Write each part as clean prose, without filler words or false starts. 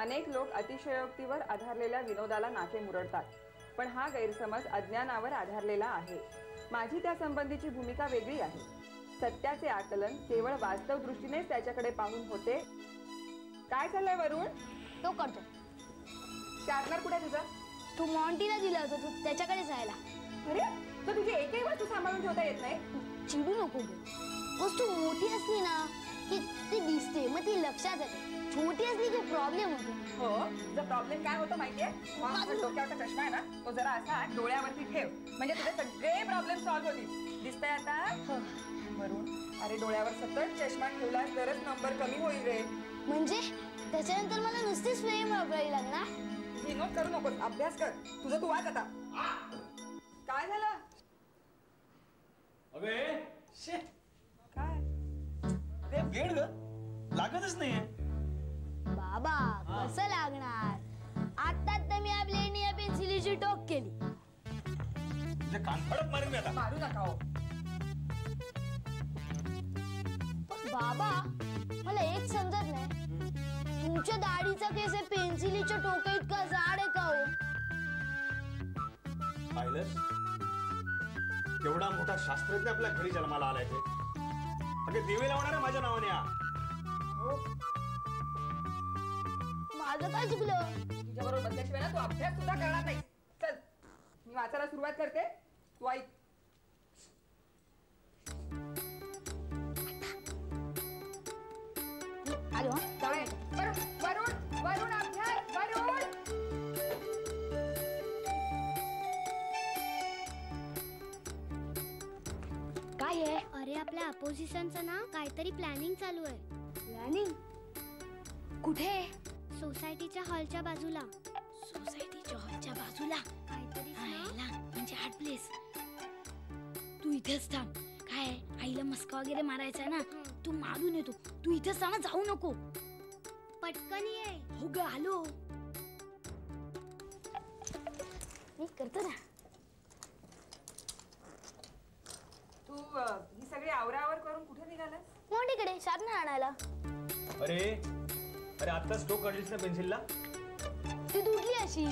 अनेक लोक अतिशयोक्तीवर आधारलेल्या विनोदाला नाके मुरडतात, पण हा गैरसमज अज्ञानावर आधारलेला आहे. माझी त्या संबंधीची भूमिका वेगळी आहे. सत्याचे आकलन केवळ वास्तव दृष्टीनेच त्याच्याकडे पाहून होते. काय चाललंय वरुण? तो करतो. शार्पनर कुठे तुझा? तू मॉन्टीला दिला होता, तू त्याच्याकडे जायला. अरे तो तुझी एकही वस्तू सांभाळून ठेवता येत नाही. चिडू नको ग. वस्तू मोठी असली ना की ती दिसते, मग ती लक्षात येते. छोटी असली की प्रॉब्लेम होतो. हो, जर प्रॉब्लेम काय होतो माहितीये? डोक्यावरचा चष्मा आहे ना, तो जरा असा डोळ्यावरती ठेव, म्हणजे तुझे सगळे प्रॉब्लेम सॉल्व्ह होतील. दिसतंय आता? वरुण, अरे डोळ्यावर सतत चष्मा ठेवलास तरच नंबर कमी होईल रे. म्हणजे त्याच्यानंतर मला नुसतीच फ्रेम वापरावी लागणार? विनोद करू नकोस, अभ्यास कर. तुझं तू वाच आता. काय झालं? अबे शे काय ते गेट ग लागतच नाहीये. बाबा कसं लागणार? आता तर मी आपल्या या पेन्सिलीची टोक केली. म्हणजे कानफडक मारून मी आता. मारू नका हो. बाबा मला एक समजत नाही, तुमच्या दाढीचा केस आहे पेन्सिलीच्या टोका इतका जाड आहे का हो? पाहिलंस केवढा मोठा शास्त्रज्ञ आपल्या घरी जन्माला आलाय ते. अगे दिवे लावणार आहे माझ्या नावाने. माझं काय चुकलं? तुझ्याबरोबर बसल्याशिवाय ना तू अभ्यास सुद्धा करणार नाही. चल मी वाचायला सुरुवात करते, तू ऐक. आलो. वरुण वरुण अभ्यास. वरुण काय आहे? अरे आपल्या अपोजिशनचं ना काहीतरी प्लॅनिंग चालू आहे. प्लॅनिंग? कुठे? सोसायटीच्या हॉलच्या बाजूला. सोसायटीच्या हॉलच्या बाजूला काहीतरी म्हणजे हार्ड प्लेस. तू इथेच थांब. काय आईला मस्का वगैरे मारायचा ना, तू मारून येतो. तू इथेच थांब, जाऊ नको. पटकन ये. हो ग आलो. मी करतो ना. तू ही सगळी आवरावर करून कुठे निघालास? मोठीकडे शार्पनर आणायला. अरे अरे आत्ताच टोक काढलीस ना पेन्सिलला? ती तुटली अशी.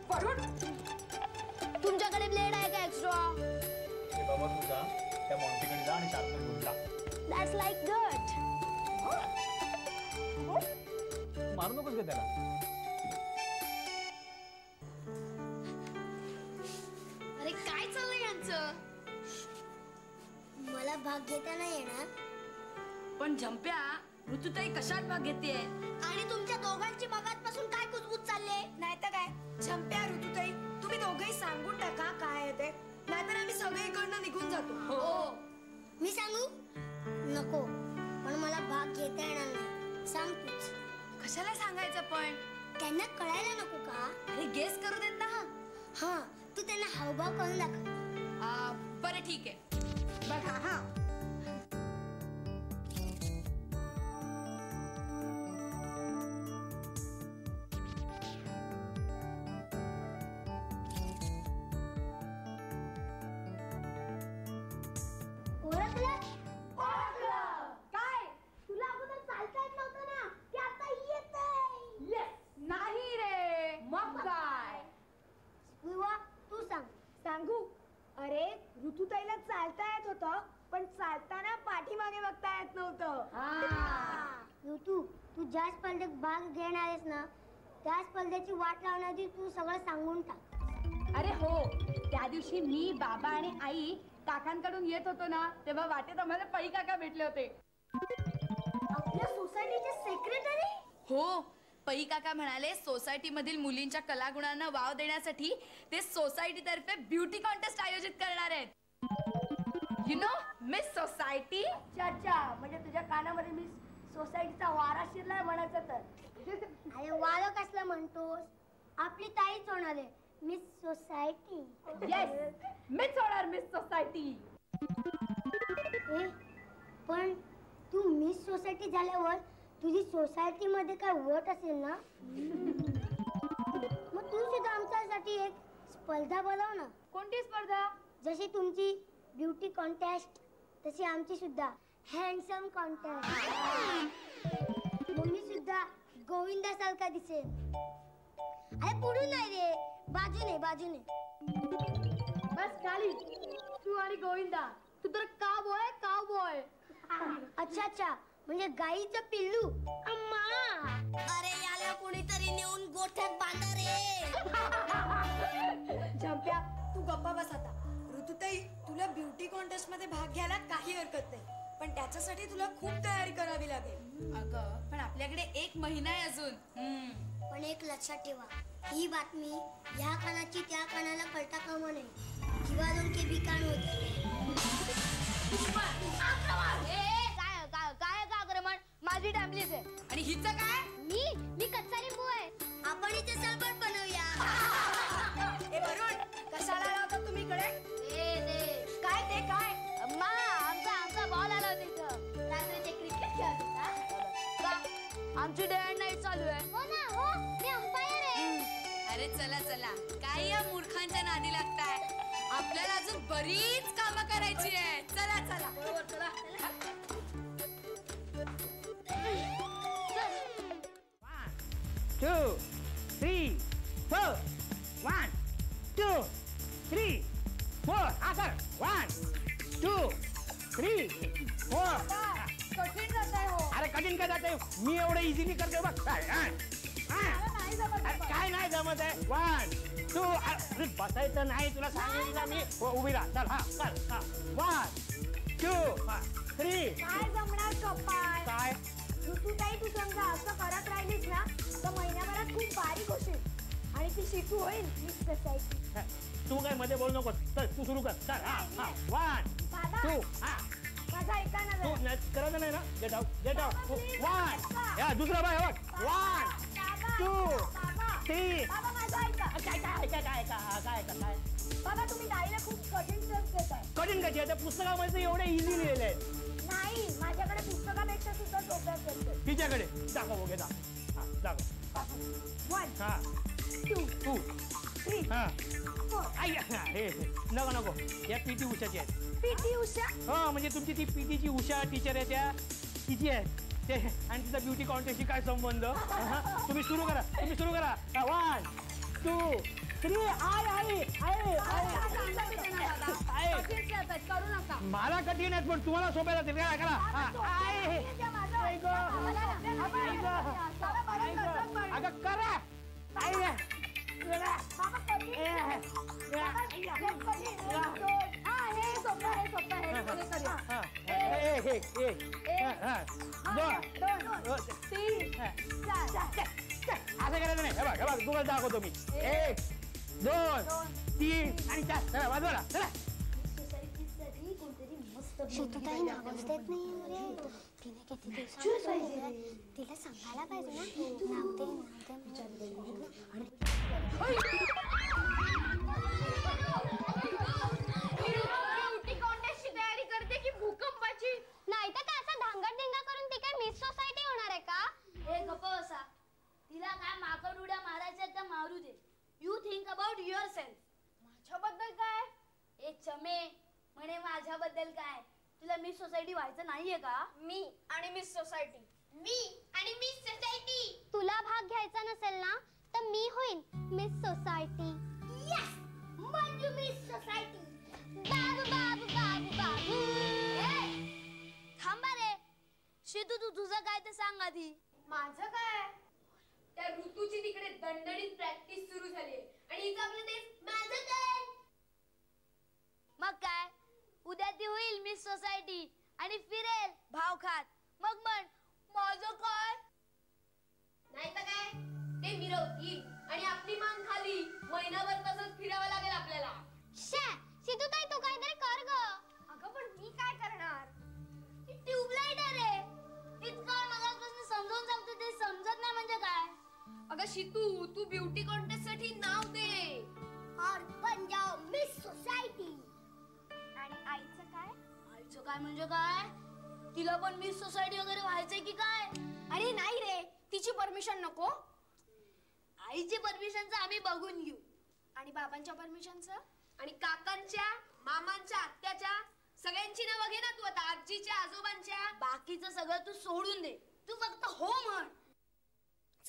वरुण तुमच्याकडे ब्लेड आहे का एक्स्ट्रा? हे बाबा तू जा त्या मॉन्टीकडे जा आणि शार्पनर घेऊन जा. That's like good. मारू नकोस का त्याला? अरे काय चाललंय यांचं? मला भाग घेता नाही येणार. पण झंप्या ऋतुताई कशात भाग घेते? आणि तुमच्या दोघांची मगातपासून काय कुजबूज चालले? नाही तर काय झंप्या ऋतुताई तुम्ही दोघेही सांगून टाका काय आहे ते, नाहीतर आम्ही सगळे इकडनं निघून जातो. हो मी सांगू नको, पण मला भाग घेता येणार नाही. सांग तूच. कशाला सांगायचं पण? त्यांना कळायला नको का? अरे गेस करू देत ना. हा तू त्यांना हावभाव करून दाखव. बरं ठीक आहे. बघा हा. काय तुला अगोदर चालता येत नव्हतं ना, की आता येतंय? नाही रे, मग काय? विवा तू सांग. सांगू? अरे ऋतुताईला चालता येत होतं, पण चालताना पाठीमागे बघता येत नव्हतं. तू ज्या स्पर्धेत भाग घेणार आहेस ना, त्या स्पर्धेची वाट लावण्याआधी तू सगळं सांगून टाक. अरे हो, त्या दिवशी मी बाबा आणि आई काकांकडून येत होतो ना, तेव्हा वाटेत आम्हाला पै काका भेटले होते. आपल्या सोसायटीचे सेक्रेटरी? हो, पै काका म्हणाले सोसायटी मधील मुलींच्या कलागुणांना वाव देण्यासाठी ते सोसायटी तर्फे ब्युटी कॉन्टेस्ट आयोजित करणार आहेत. You know miss society. अच्छा, म्हणजे तुझ्या कानामध्ये मी सोसायटीचा वारा शिरलाय म्हणायचं तर. अरे वारं कसलं म्हणतोस? आपली ताईच होणार आहे मिस सोसायटी. येस, मीच होणार मिस सोसायटी. पण तू मिस सोसायटी झाल्यावर तुझी सोसायटी मध्ये काय वोट असेल ना? मग तू सुद्धा आमच्यासाठी एक स्पर्धा बोलव ना. कोणती स्पर्धा? जशी तुमची ब्युटी कॉन्टेस्ट तशी आमची सुद्धा हँडसम कॉन्टेस्ट. मम्मी सुद्धा गोवी गोविंदासारखा दिसेल. अरे पुढून नाही रे, बाजूने बाजूने. बस खाली. तू आणि गोविंदा, तू तर काव बॉय. अच्छा अच्छा, म्हणजे गाईचं पिल्लू. अम्मा, अरे याला कोणीतरी नेऊन गोठ्यात बांधा रे. झंप्या तू गप्पा बस आता. ऋतुताई, तुला ब्युटी कॉन्टेस्ट मध्ये भाग घ्यायला काही हरकत नाही, पण त्याच्यासाठी तुला खूप तयारी करावी लागेल. अगं पण आपल्याकडे 1 महिना आहे अजून. पण एक लक्षात ठेवा, ही बातमी ह्या कानाची त्या कानाला कळता कामा नये. जीवादोन के भी कान होते. काय आक्रमण? माझी टॅम्पलीच आहे. आणि हिचं काय? मी कच्चा लिंबू आहे. आपण इथे सरबत बनवूया. ए वरुण, कशाला आला होता तुम्ही इकडे? काय ते काय? आमचा बॉल आला होता इथं. रात्रीचे क्रिकेट खेळत होता. आमची डे अँड नाईट चालू आहे. हो ना, हो, मी अंपायर आहे. अरे चला चला, काय या मूर्खांच्या नादी लागताय? आपल्याला अजून बरीच कामं करायची आहे. चला चला. बरोबर, चला. 1 2 3 4 1 2 3 4 आकर 1 2 3 4. कठीण जात आहे हो. अरे कठीण काय जाते, मी एवढं इझिली करतोय बघ. काय नाही जमत आहे. 1 2 अरे बसायचं नाही, तुला सांगितलं मी. उभी राहा. चल. 1 2 3. काय जमणार कपाळ? काय ऋतुताई, तू समजा असं करत राहिलीस ना तर महिन्याभरात खूप बारीक होशील आणि ती शिकू होईल मिस सोसायटी. तू काय मध्ये बोलू नको. चल तू सुरू कर. चल. 1 2 माझा ऐका ना तू जरा. करत नाही ना. गेट आउट 1 या दुसरा बाय बघ. 1 2 3. बाबा माझा ऐका. काय बाबा तुम्ही ताईला खूप कठीण स्टेप्स देताय. कठीण कशी आहे? त्या पुस्तकामध्ये एवढे इझी लिहिलेले आहेत. नाही, माझ्याकडे पुस्तकापेक्षा सुद्धा सोप्या स्टेप्स आहेत. तिच्याकडे दाखव बघ. दाखव. 1 हा 2 तू 3 हा 4. हे नको या पीटी उषाची आहेत. पीटी उषा. हो म्हणजे तुमची ती पीटीची उषा टीचर आहे त्या तिची आहे ते. आणि तिचा ब्युटी कॉन्टेस्टशी काय संबंध? तुम्ही सुरू करा. 1 2 3. करू नका. मला कठीण आहेत पण तुम्हाला सोप्या जातील. काय करा. अगं करा. असं करायचं नाही. हे बघ तुम्हाला दाखवतो मी. 1 2 3 आणि 4. चला वाजवा. चला. ऋतुताई नावच देत नाही रे. तिने किती दिवसांनी तिला सांगायला पाहिजे ना. नाव दे. ब्युटी कॉन्टेस्टची तयारी करते की भूकंपाची? नाही तर काय असा धांगडधिंगा करून ती काय मिस सोसायटी होणार आहे का? हे गप्प बसा. तिला काय माकड उड्या मारायच्या तर मारू दे. You think about yourself. माझ्याबद्दल काय? एक चमे म्हणे माझ्याबद्दल काय? तुला मिस सोसायटी व्हायचं नाहीये का? मी आणि मिस सोसायटी. तुला भाग घ्यायचा नसेल ना तर मी होईन Miss Society. Yes, Manju Miss Society. बाबू बाबू बाबू बाबू. थांबा रे. शितू तू तुझं काय ते सांग आधी. माझं काय? त्या ऋतूची तिकडे दणदणीत प्रॅक्टिस सुरू झाली आणि हिचं आपलं तेच माझं काय? मग काय, उद्या ती होईल मिस सोसायटी आणि फिरेल भाव खात. मग म्हण माझं काय? नाही तर काय, ते मिरवतील आणि आपली मान खाली. महिनाभर तसंच फिरावं लागेल आपल्याला. सितूताई तू काहीतरी कर ग. अगं पण मी काय करणार? ट्यूबलाइट आहे. इतकं मगापासून समजावून सांगतो ते समजत नाही म्हणजे काय? अगं शितू, तू ब्युटी कॉन्टेस्ट साठी नाव दे. और बन जाओ मिस सोसायटी. आणि आईचं काय? आईचं काय म्हणजे काय? तिला पण मिस सोसायटी वगैरे व्हायचंय की काय? अरे नाही रे, तिची परमिशन नको. आईची परमिशनचं आम्ही बघून घेऊ. आणि बाबांच्या परमिशनचं आणि काकांच्या, मामांच्या, आत्याच्या सगळ्यांची नावं घे ना तू आता. आजीच्या, आजोबांच्या. बाकीचं सगळं तू सोडून दे. तू फक्त हो म्हण.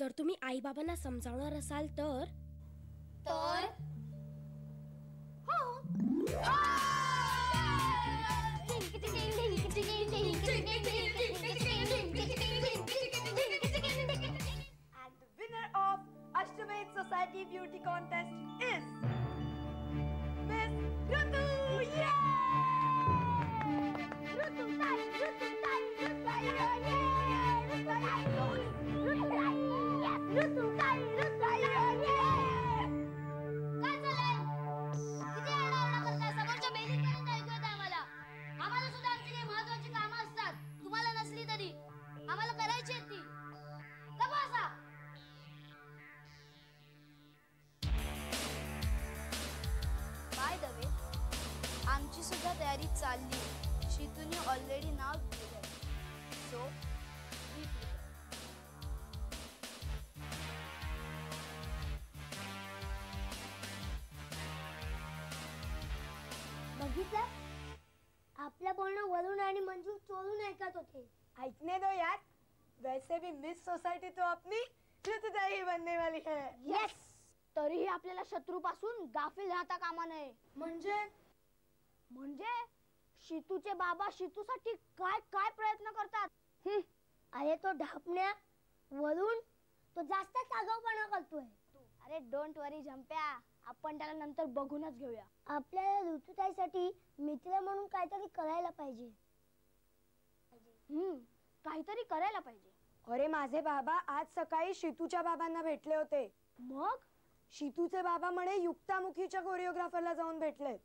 जर तुम्ही आई बाबांना समजावणार असाल तर And the winner of Ashtamed Society Beauty Contest is Miss Rutu! आम्हाला सुद्धा आमची काही महत्वाची कामं असतात. तुम्हाला नसली तरी आम्हाला करायची आहेत ती. बसा. बाय द वे, आमची सुद्धा तयारी चालली. शीतूने ऑलरेडी नाव दिले. सो बघितलं, आपलं बोलणं वरुण आणि मंजू चोरून ऐकत होते. ऐकने दो यार, वैसे भी मिस सोसाइटी तो अपनी ऋतुताई ही बनने वाली है. येस, तरीही आपल्याला शत्रूपासून गाफील राहता कामा नये. म्हणजे शीतूचे बाबा शीतूसाठी काय काय प्रयत्न करतात. अरे तो ढापण्या वरून तो जास्तच आगाऊपणा करतोय. अरे डोंट वरी झंप्या, आपण त्याला नंतर बघूनच घेऊया. आपल्याला ऋतुताईसाठी मित्र म्हणून काहीतरी करायला पाहिजे. काहीतरी करायला पाहिजे. अरे माझे बाबा आज सकाळी शीतूच्या बाबांना भेटले होते. मग शीतूचे बाबा म्हणे युक्तामुखीच्या कोरिओग्राफरला जाऊन भेटलेत.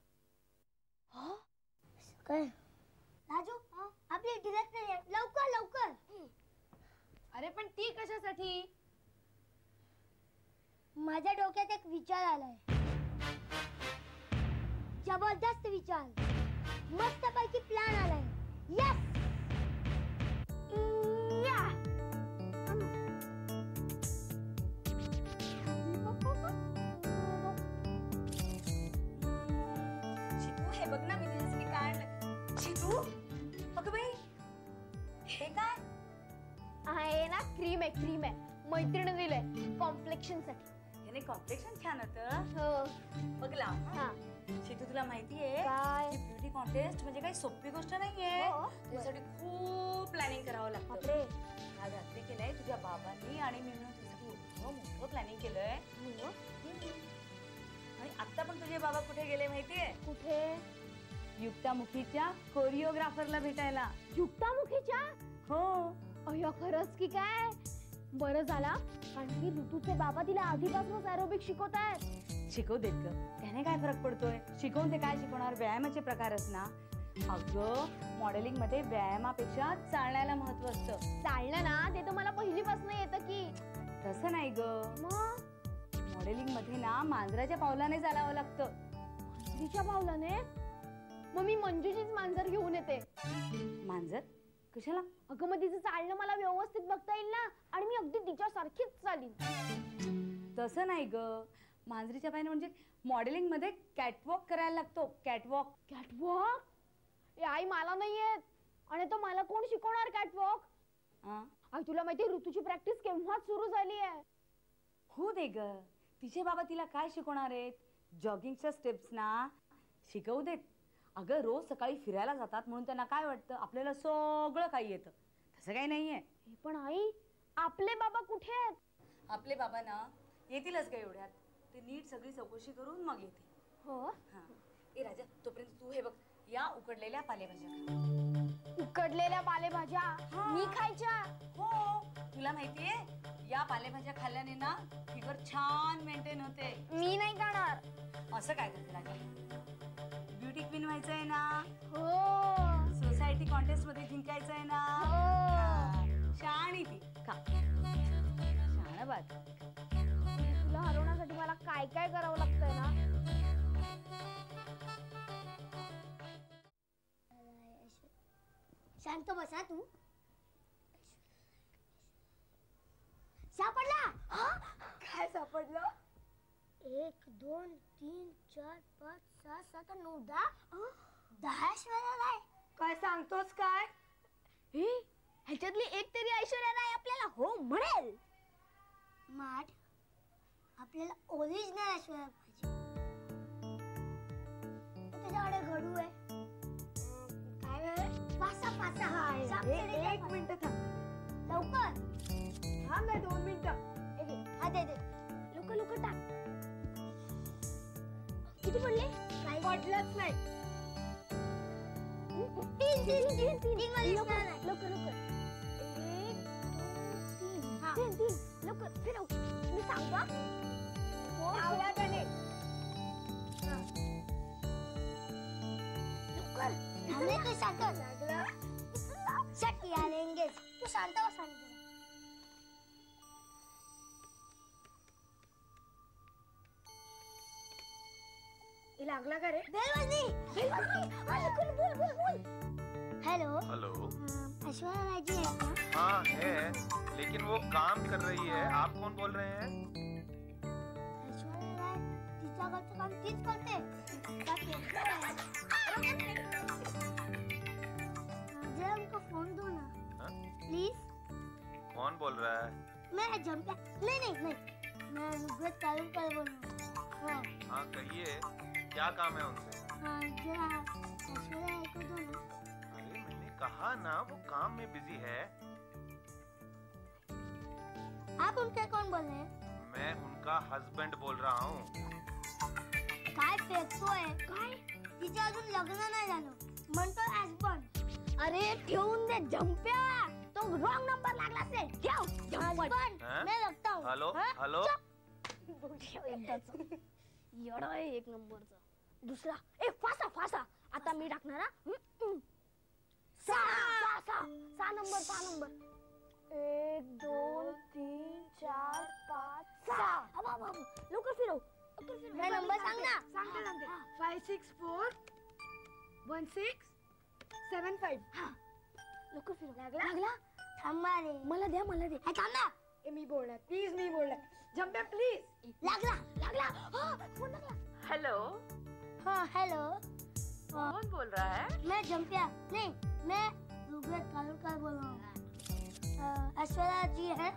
काय राजू, आपली डिरेक्टर आहे, लवकर लवकर. अरे पण ती कशासाठी? माझ्या डोक्यात एक विचार आलाय. जबरदस्त विचार, मस्त पैकी प्लॅन आलाय. यस, शीतू हे बघ ना, मी तुझ्यासाठी काय आणलं. शीतू अगं बाई, हे काय आहे ना, क्रीम आहे. मैत्रिणी दिलंय कॉम्प्लेक्शन साठी. याने कॉम्प्लेक्शन छान होतं. हो. बघला हा. शीतू तुला माहितीये काय? की ब्युटी कॉन्टेस्ट म्हणजे काही सोपी गोष्ट नाहीये. हो. त्यासाठी खूप प्लॅनिंग करावं लागतं. बापरे. आज रात्री केलंय तुझ्या बाबांनी आणि मी मिळून तुझ्यासाठी मोठं प्लॅनिंग केलंय. आणि आता पण तुझे बाबा कुठे गेले माहितीये? कुठे? युक्तामुखीच्या कोरिओग्राफरला भेटायला. युक्तामुखीच्या? हो. अय्या, खरंच की काय? बरं झाला, कारण की ऋतूचे बाबा तिला आधीपासूनच एरोबिक शिकवतायत. शिकवू देत ग, त्याने काय फरक पडतोय? शिकवून ते काय शिकवणार? व्यायामाचे प्रकारच ना. अगं मॉडेलिंग मध्ये व्यायामापेक्षा चालण्याला महत्व असतं. चालणं ना, ते तर मला पहिलीपासून येतं की. तसं नाही ग, मग मॉडेलिंग मध्ये ना मांजराच्या पावलाने चालावं लागतं. तिच्या पावलाने? मग मी मंजूचीच मांजर घेऊन येते. मांजर कशाला? अगं मग तिचं चालणं मला व्यवस्थित बघता येईल ना, आणि मी अगदी तिच्यासारखीच चालीन. तसं नाही ग, मांजरीच्या पायाने म्हणजे मॉडेलिंग मध्ये कॅटवॉक करायला लागतो. कॅटवॉक. कॅटवॉक? आई मला नाही येत. आणि तो मला कोण शिकवणार कॅटवॉक? आई तुला माहिती, ऋतूची प्रॅक्टिस केव्हाच सुरू झाली आहे. हो दे ग, तिचे बाबा तिला काय शिकवणार आहेत? जॉगिंगच्या स्टेप्स ना. शिकवू देत. अगं रोज सकाळी फिरायला जातात म्हणून त्यांना काय वाटतं आपल्याला सगळं काही येतं. तसं काही नाहीये. पण आई, आपले बाबा कुठे आहेत? आपले बाबा ना येतीलच का एवढ्यात. ते नीट सगळी चौकशी करून मग येते. हो. हा. ए राजा, तोपर्यंत तू हे बघ, या उकडलेल्या पालेभाज्या खा. उकडलेल्या पालेभाज्या मी खायच्या? हो. तुला माहितीये, या पालेभाज्या खाल्ल्याने ना फिगर छान मेंटेन होते. मी नाही खाणार. असं काय करते राजा? ब्युटी क्वीन व्हायचंय ना. हो. सोसायटी कॉन्टेस्ट मध्ये जिंकायचंय ना. हो. शाणी ती खा. शाण बात. तुला हरवण्यासाठी मला काय काय करावं लागतंय ना. शांत बसा तू. सापडला? काय सापडलं? 1 2 3 4 5 6 7 9 10 ऐश्वर्या राय. काय सांगतोस काय? ह्याच्यातली एक तरी ऐश्वर्या राय आपल्याला हो म्हणेल. माठ आपल्याला ओरिजिनल ऐश्वर्या पाहिजे. तुझ्याकडे घडू आहे काय वेळ पासा पासा एक मिनिट थांब लवकर. हा नाही 2 मिनिटं. हा दे दे लवकर लवकर टाक. किती पडले? काही पडलंच नाही. तीन लवकर लवकर 1 2 3 लवकर फिरव. मी सांगतो लावला त्याने लवकर हमें तो शांत लागला. शक्की आले एंगेज. तू शांत बस सांगितलं. लागला का रे? बेल वाजली. बोल बोल बोल. हेलो हेलो ऐश्वर्या राय जी है क्या? हाँ है, लेकिन वो काम कर रही है. आप कौन बोल रहे हैं? ऐश्वर्या राय तिच्या घरचं काम तीच करते. जरा उनको फोन दो ना प्लीज. कौन बोल रहा है? मैं जंप्या नहीं मैं नुब्रत तालुकर बोल रहा हूँ. हाँ कहिए, क्या काम है उनसे? जरा ऐश्वर्या राय को दो ना. अरे मैंने कहा ना वो काम में बिजी है. आप उनके कौन बोल रहे हैं? मैं उनका हस्बैंड बोल रहा हूँ. काय फेकतोय काय? तिचे अजून लग्न नाही झालं म्हणतो हस्बंड. अरे ठेवून दे जंप्या. तो रॉंग नंबर लागला से. ठेव हस्बंड. हाँ? मैं लगता हूँ. Hello hello. येडा आहे एक नंबरचा. दुसरा ए फासा फासा. आता मी टाकणार हा. 6 नंबर 1 2 3 4 5 6. लवकर फिरव. मैं नंबर सांग ना. सांगते 5 6 4 1 6 7 5. लवकर फिरव. लागला थांबा रे. मला दे थांब ना. मी बोलणार प्लीज. मी बोलणार जंप्या प्लीज. लागला फोन लागला. हेलो, हाँ हेलो. कौन बोल रहा है? मैं जंप्या नहीं मैं रुग्वेद कालुरकर बोल रहा हूँ. ऐश्वर्या जी है?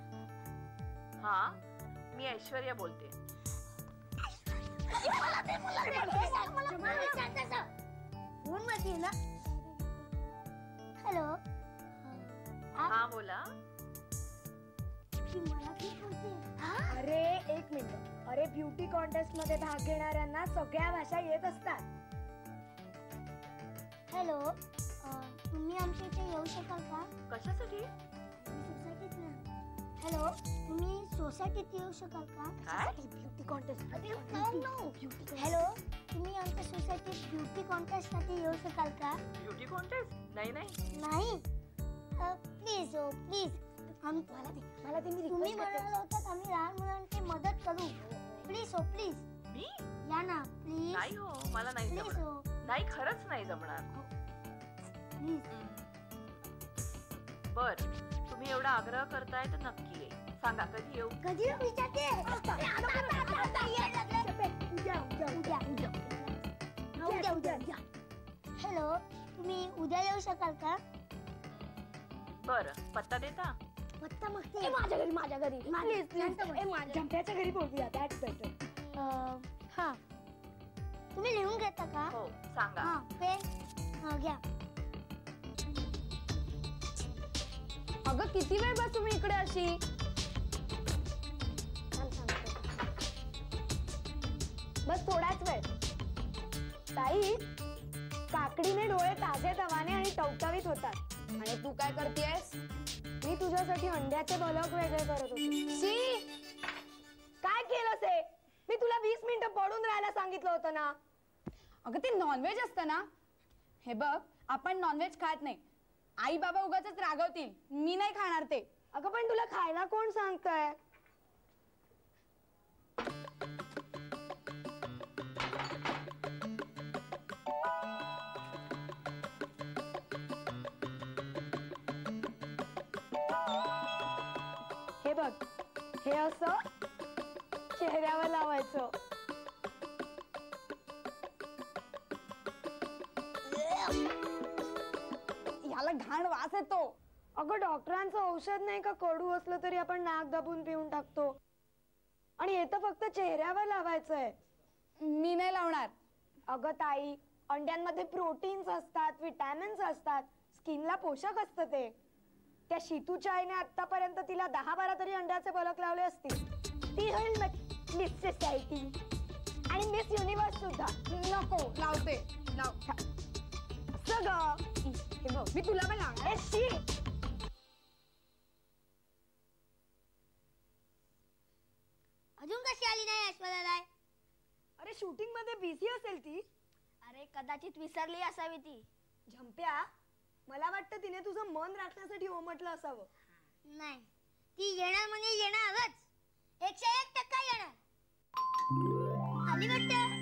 हाँ, मी ऐश्वर्या बोलते. फोन मध्ये ना. हॅलो हाँ बोला. मला की बोलते. अरे 1 मिनिट. अरे ब्युटी कॉन्टेस्ट मध्ये भाग घेणाऱ्यांना सगळ्या भाषा येत असतात. हॅलो तुम्ही आमच्या इथे येऊ शकाल का? कशासाठी? सोसायटीत ना. हॅलो तुम्ही सोसायटीत येऊ शकाल का? काय? Beauty contest. हॅलो तुम्ही आमच्या सोसायटीत ब्युटी कॉन्टेस्ट साठी येऊ शकाल का? Beauty contest? नाही. प्लीज हो प्लीज. मला ते मी तुम्ही म्हणाला होता आम्ही लहान मुलांची मदत करू. प्लीज हो प्लीज. मी? या ना प्लीज. नाही हो, मला नाही प्लीज जमणार. हो नाही, खरंच नाही जमणार. प्लीज. बर, तुम्ही एवढा आग्रह करताय तर नक्की ये. सांगा कधी येऊ? कधी विचारते? उद्या. हॅलो तुम्ही उद्या येऊ शकाल का? बर, पत्ता देता? पत्ता मागते. माझ्या घरी प्लीज. जंप्याच्या घरी बोलूया. That's better. हा तुम्ही लिहून घेता का? हो, सांगा. हा पेन घ्या. अगं किती वेळ बसू मी इकडे अशी? बस थोडाच वेळ. ताई काकडीने डोळे ताजे तवाने आणि टवटवीत होतात. आणि तू काय करतेस? मी तुझ्यासाठी अंड्याचे बलक वेगळे करत होते. शी काय केलंस हे? मी तुला 20 मिनिटं पडून राहायला सांगितलं होतं ना. अगं ते नॉनव्हेज असतं ना. हे बघ आपण नॉनव्हेज खात नाही. आई बाबा उगाचच रागवतील. मी नाही खाणार ते. अगं पण तुला खायला कोण सांगतंय? हे बघ हे असं चेहऱ्यावर लावायचं. ह्याला घाण वास येतो. अगं डॉक्टरांचं औषध नाही का कडू असलं तरी आपण नाक दाबून पिऊन टाकतो. आणि हे तर फक्त चेहऱ्यावर लावायचंय. मी नाही लावणार. अगं ताई, अंड्यांमध्ये प्रोटीन्स असतात, विटॅमिन्स असतात, स्किनला पोषक असतं ते. त्या शीतूच्या आईने आतापर्यंत तिला 10-12 तरी अंड्याचे बलक लावले असतील. ती होईल मिस सोसायटी आणि मिस युनिव्हर्स सुद्धा. नको, लावते. लाव. असं ग. हे बघ, मी तुला पण लावणार. ए, शी. अजून कशी आली नाही ऐश्वर्या राय? अरे शूटिंग मध्ये बिझी असेल ती. अरे कदाचित विसरली असावी ती. झंप्या, मला वाटतं तिने तुझं मन राखण्यासाठी हो म्हटलं असावं. नाही, ती येणार म्हणजे येणारच. 101% येणार. आली वाटतं.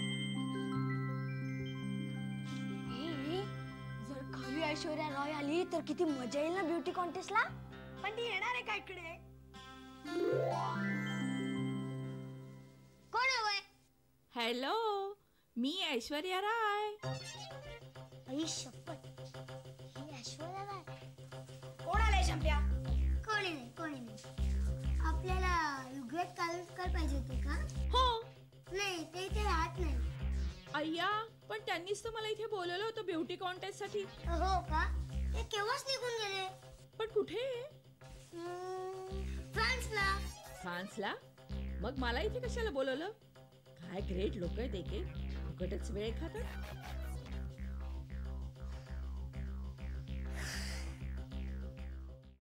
जर खरी ऐश्वर्या रॉय आली तर किती मजा येईल ना ब्युटी कॉन्टेस्टला. पण ती येणार आहे का इकडे? कोण हवंय? हॅलो, मी ऐश्वर्या राय. आई शपथ, ही ऐश्वर्या राय. कोण आलंय झंप्या? कोणी नाही. आपल्याला युगवेद कालकर पाहिजे होते का? हो. नाही, ते इथे राहत नाही. अय्या, पण त्यांनीच तर मला इथे बोलवलं होतं ब्युटी कॉन्टेस्ट साठी. हो का? ते केव्हाच निघून गेले. पण कुठे? फ्रान्सला. फ्रान्सला? मग मला इथे कशाला बोलवलं? काय ग्रेट लोक आहेत, एक फुकटच वेळ खातात.